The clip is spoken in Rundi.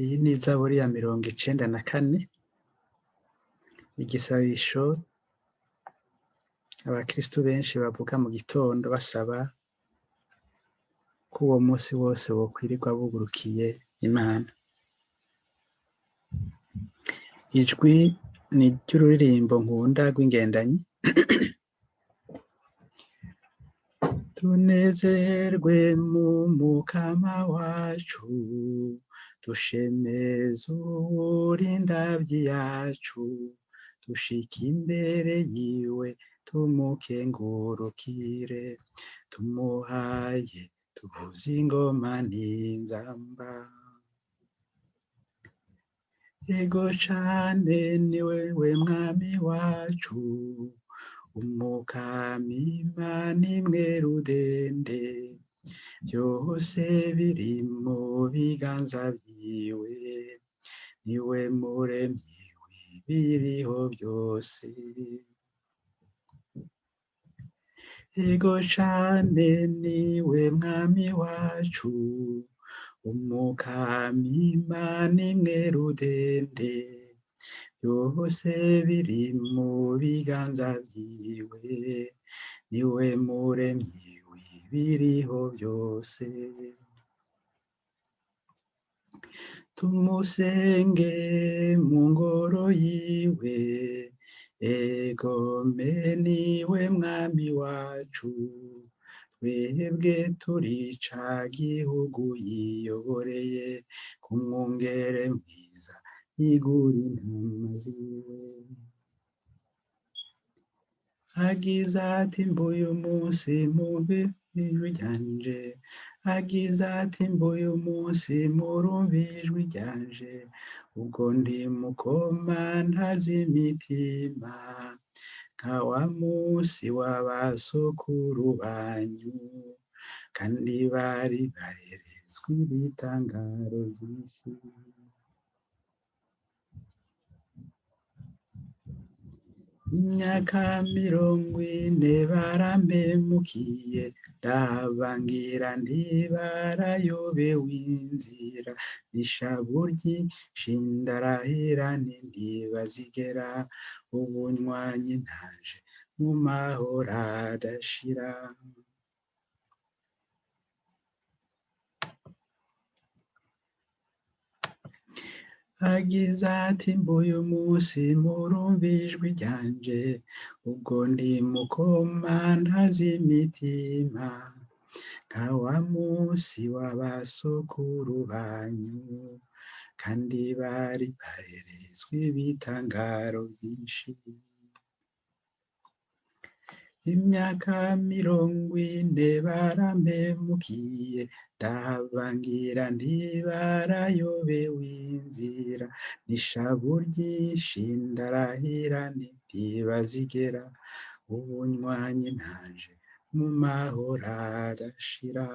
Iyi ni Zaburi ya 94, igisabisho abakristu benshi bavuga mu gitondo basaba ko uwo munsi wose wokwirirwa bugurukiye Imana. Ijwi ni ry'ururirimbo nkunda rw'ingendanyi. Tunezerwe mu Mukama wacu, dushemeze uwurindavyi yacu, dushike imbere yiwe tumukengurukire, tumuhaye tuvuze ingoma n'inzamba. Ego cane ni wewe mwami wacu, umukama Imana imwe rudende, vyose biri mu biganza vyiwe, niwe muremyi w'ibiriho vyose. Ego cane niwe mwami wacu, umukama Imana imwe rudende, vyose biri mu biganza vyiwe, niwe muremyi w'ibiriho vyose. Tumusenge mu ngoro yiwe, egome niwe mwami wacu, twebwe turi ca gihugu yiyoboreye, kumwungere mwiza yigura intama ziwe. Agize ati mbuye umunsi mubi ijwi ryanje, agize ati mbuye umunsi murumva ijwi ryanje, ubwo ndi mukoma ntazimitima, nka wa munsi w'abasokuru banyu, kandi bari bareretswe ibitangaro vyinshi. Imyaka 40 barampemukiye, ndabangira ntibarayobewe inzira, ishavu ryinshi ndarahira nti ntibazigera, ubunywanyi ntaje mu mahoro adashira. Agize ati mbuye umunsi murumva ijwi ryanje, ubwo ndi mukoma ntazimitima, nka wa munsi w'abasokuru banyu, kandi bari bareretswe ibitangaro vyinshi. Imyaka 40 barampemukiye, ndabangira ntibarayobewe inzira, n'ishavu ryinshi ndarahira nti ntibazigera, ubunywanyi ntaje mu mahoro adashira.